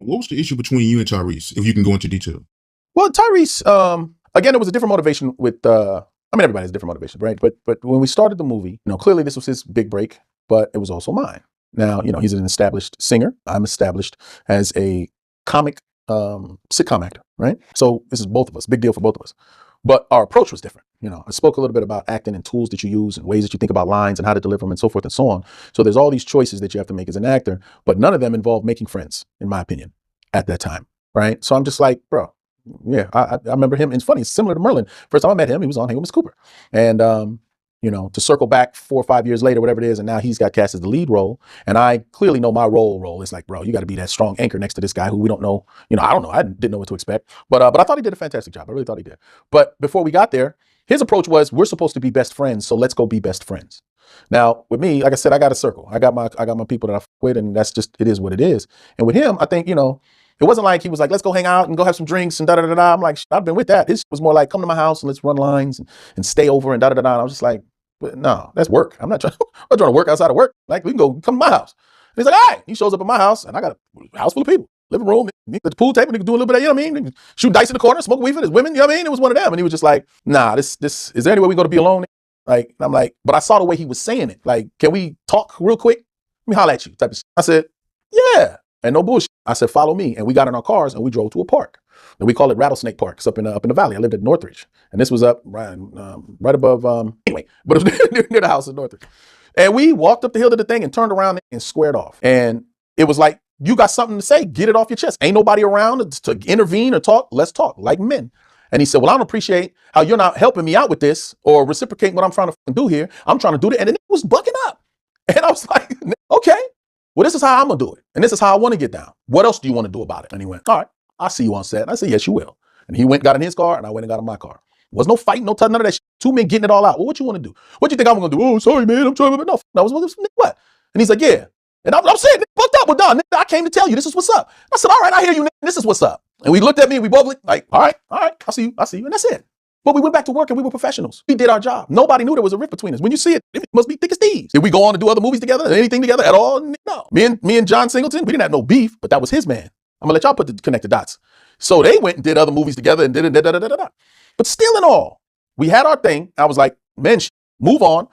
What was the issue between you and Tyrese, if you can go into detail? Well, Tyreese, again, it was a different motivation with, I mean, everybody has a different motivation, right? But when we started the movie, clearly this was his big break, but it was also mine. Now, he's an established singer. I'm established as a comic sitcom actor, right? So this is both of us, big deal for both of us. But our approach was different. I spoke a little bit about acting and tools that you use and ways that you think about lines and how to deliver them and so forth and so on. So there's all these choices that you have to make as an actor, but none of them involve making friends, in my opinion, at that time, right? So I'm just like, bro, yeah, I remember him. It's funny, it's similar to Merlin. First time I met him, he was on Hanging with Miss Cooper. And, to circle back 4 or 5 years later, whatever it is, and now he's got cast as the lead role. And I clearly know my role is like, bro, you got to be that strong anchor next to this guy who we don't know. I don't know. I didn't know what to expect. But I thought he did a fantastic job. I really thought he did. But before we got there, his approach was, we're supposed to be best friends, so let's go be best friends. Now, with me, like I said, I got a circle. I got my people that I f with, and that's just, it is what it is. And with him, I think, it wasn't like he was like, let's go hang out and go have some drinks and da-da-da-da. I'm like, I've been with that. His was more like, come to my house and let's run lines and stay over and da-da-da-da. And I was just like, but no, that's work. I'm not trying to work outside of work. Like, we can go come to my house. And he's like, all right. He shows up at my house, and I got a house full of people. Living room, at the pool table, they can do a little bit of, you know what I mean? Shoot dice in the corner, smoke weed for his women, you know what I mean? It was one of them. And he was just like, nah, this, is there any way we're going to be alone? Like, and I'm like, but I saw the way he was saying it. Like, can we talk real quick? Let me holler at you type of shit. I said, yeah. And no bullshit. I said, follow me. And we got in our cars and we drove to a park. And we call it Rattlesnake Park. It's up in the valley. I lived at Northridge. And this was up right above, anyway, but it was near the house in Northridge. And we walked up the hill to the thing and turned around and squared off. And it was like, you got something to say, get it off your chest. Ain't nobody around to intervene or talk. Let's talk like men. And he said, well, I don't appreciate how you're not helping me out with this or reciprocating what I'm trying to do here. I'm trying to do it. And then it was bucking up. And I was like, okay, well, this is how I'm going to do it. And this is how I want to get down. What else do you want to do about it? And he went, all right, I'll see you on set. And I said, yes, you will. And he went, got in his car, and I went and got in my car. Was no fighting, no touching, none of that shit. Two men getting it all out. Well, what you want to do? What you think I'm going to do? Oh, sorry, man. I'm trying to, no. What? And he's like, yeah. And I'm saying, fucked up, we're done. I came to tell you, this is what's up. I said, all right, I hear you, this is what's up. And we looked at me, and we both like, all right, I see you, and that's it. But we went back to work, and we were professionals. We did our job. Nobody knew there was a rift between us. When you see it, it must be thick as thieves. Did we go on to do other movies together, anything together at all? No. Me and John Singleton, we didn't have no beef, but that was his man. I'm gonna let y'all connect the dots. So they went and did other movies together and did it, da-da-da-da-da. But still in all, we had our thing. I was like, man, move on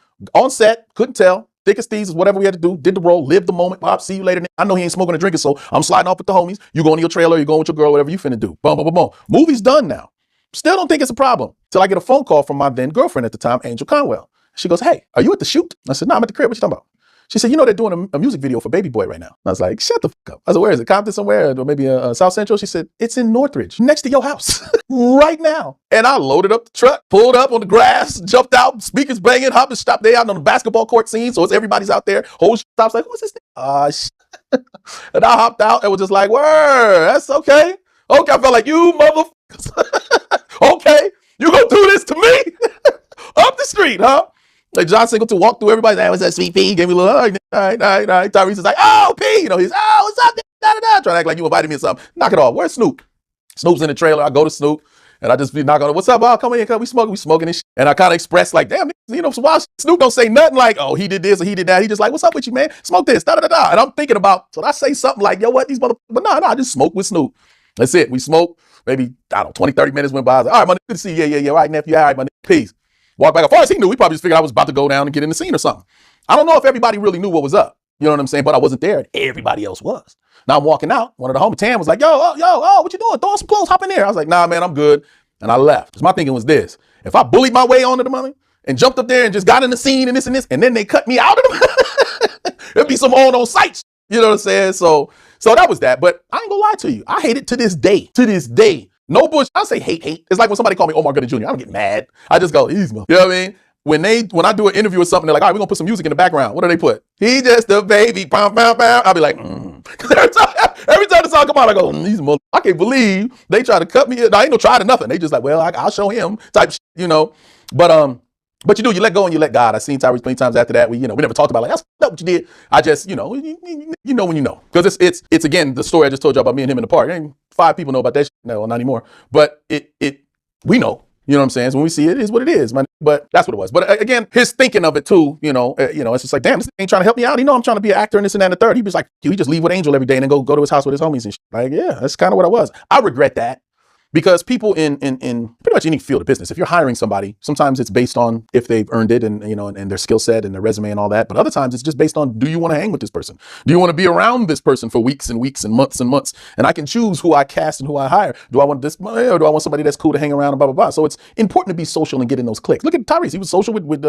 set, couldn't tell. Thick as thieves is whatever we had to do. Did the role, lived the moment. Bob, see you later. I know he ain't smoking or drinking, so I'm sliding off with the homies. You going to your trailer, you going with your girl, whatever you finna do. Boom, boom, boom, boom. Movie's done now. Still don't think it's a problem. Till I get a phone call from my then girlfriend at the time, Angel Conwell. She goes, hey, are you at the shoot? I said, no, I'm at the crib. What you talking about? She said, they're doing a music video for Baby Boy right now. I was like, shut the fuck up. I said, where is it? Compton somewhere? Or maybe South Central? She said, it's in Northridge, next to your house, right now. And I loaded up the truck, pulled up on the grass, jumped out, speakers banging, hopping, stopped there out on the basketball court scene. So it's everybody's out there. Whole stops like, who's this thing? And I hopped out and was just like, word, that's okay. Okay, I felt like, you motherfuckers. Okay, you gonna do this to me? Up the street, huh? Like John Singleton walked through everybody. What's that, sweet P? Gave me a little, all right. Tyreese is like, oh, P. He's, oh, what's up? Trying to act like you invited me or something. Knock it off. Where's Snoop? Snoop's in the trailer. I go to Snoop and I just be knocking on, what's up? Oh, come in here. We smoking this shit. And I kind of express like, damn, some wild shit. Snoop don't say nothing like, oh, he did this or he did that. He just like, what's up with you, man? Smoke this, da-da-da-da. And I'm thinking about, should I say something like, yo, what, these motherfuckers? But no, I just smoke with Snoop. That's it. We smoke. Maybe, I don't know, 20, 30 minutes went by. I was like, all right, my nigga, good to see you. Yeah. All right, nephew. All right, my nigga, peace. Walk back. As far as he knew, he probably just figured I was about to go down and get in the scene or something. I don't know if everybody really knew what was up. You know what I'm saying? But I wasn't there and everybody else was. Now I'm walking out. One of the homies, Tam, was like, yo, what you doing? Throw on some clothes, hop in there. I was like, nah, man, I'm good. And I left. Because my thinking was this. If I bullied my way onto the money and jumped up there and just got in the scene and this, and then they cut me out of them, it'd be some on sites. You know what I'm saying? So that was that. But I ain't gonna lie to you. I hate it to this day. To this day. No bush. I say hate. It's like when somebody call me Omar Gooding Jr. I don't get mad. I just go, easy. You know what I mean? When I do an interview or something, they're like, all right, we're gonna put some music in the background. What do they put? He just a baby. Pow, pow, pow. I'll be like, Because every time the song come on, I go, these mother. I can't believe they try to cut me. I ain't no try to nothing. They just like, well, I'll show him type shit, But you let go and you let God. I seen Tyreese plenty times after that. We never talked about like, that's what you did. I just, you know when you know. Because it's again, the story I just told you about me and him in the park. Ain't 5 people know about that shit. No, not anymore. But we know. You know what I'm saying? So when we see it, it is what it is, man. But that's what it was. But again, his thinking of it too, it's just like, damn, this ain't trying to help me out. I'm trying to be an actor and this and that and the third. He was like, he just leave with Angel every day and then go to his house with his homies and shit. Like, yeah, that's kind of what I was. I regret that. Because people in pretty much any field of business, if you're hiring somebody, sometimes it's based on if they've earned it and and their skill set and their resume and all that. But other times it's just based on, do you want to hang with this person? Do you want to be around this person for weeks and weeks and months and months? And I can choose who I cast and who I hire. Do I want this, or do I want somebody that's cool to hang around and blah, blah, blah. So it's important to be social and get in those clicks. Look at Tyreese. He was social with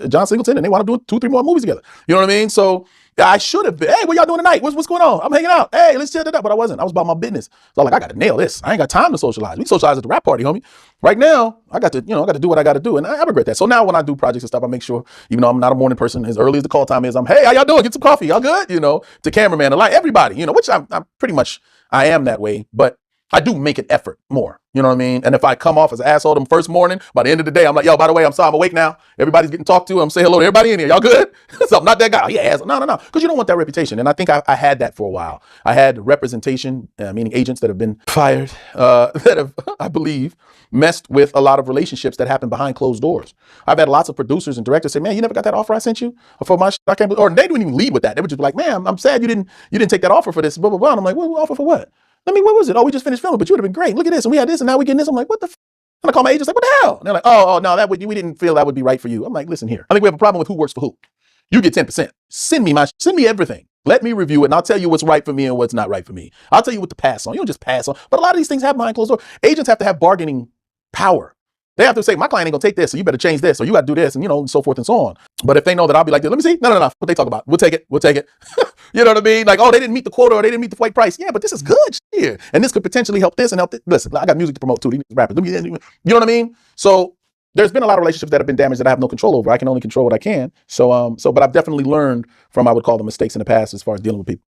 John Singleton and they wound up doing 2-3 more movies together. You know what I mean? So I should have been, hey, what y'all doing tonight? What's going on? I'm hanging out. Hey, let's chill it up. But I wasn't. I was about my business. So I'm like, I got to nail this. I ain't got time to socialize. We socialize at the rap party, homie. Right now, I got to do what I got to do. And I regret that. So now when I do projects and stuff, I make sure, even though I'm not a morning person, as early as the call time is, I'm, hey, how y'all doing? Get some coffee. Y'all good? To cameraman, and like everybody, which I'm pretty much, I am that way. But I do make an effort more. You know what I mean? And if I come off as an asshole the first morning, by the end of the day, I'm like, yo, by the way, I'm sorry, I'm awake now. Everybody's getting talked to. I'm saying hello to everybody in here. Y'all good? So I'm not that guy. Yeah, no. Because you don't want that reputation. And I think I had that for a while. I had representation, meaning agents that have been fired, that have, I believe, messed with a lot of relationships that happen behind closed doors. I've had lots of producers and directors say, man, you never got that offer I sent you for my shit? I can't believe, or they didn't even lead with that. They would just be like, man, I'm sad you didn't take that offer for this, blah, blah, blah. And I'm like, well, offer for what? What was it? Oh, we just finished filming, but you would have been great. Look at this. And we had this, and now we're getting this. I'm like, what the f? And I call my agents like, what the hell? And they're like, oh, no, we didn't feel that would be right for you. I'm like, listen here. I think we have a problem with who works for who. You get 10%. Send me everything. Let me review it, and I'll tell you what's right for me and what's not right for me. I'll tell you what to pass on. You don't just pass on. But a lot of these things happen behind closed doors. Agents have to have bargaining power. They have to say, my client ain't gonna take this, so you better change this, or you gotta do this, and and so forth and so on. But if they know that I'll be like, let me see, no, what they talk about, we'll take it. You know what I mean? Like, oh, they didn't meet the quota or they didn't meet the white price. Yeah, but this is good shit. And this could potentially help this and help this. Listen, I got music to promote too. These rappers, you know what I mean? So there's been a lot of relationships that have been damaged that I have no control over. I can only control what I can. But I've definitely learned from, I would call them, mistakes in the past as far as dealing with people.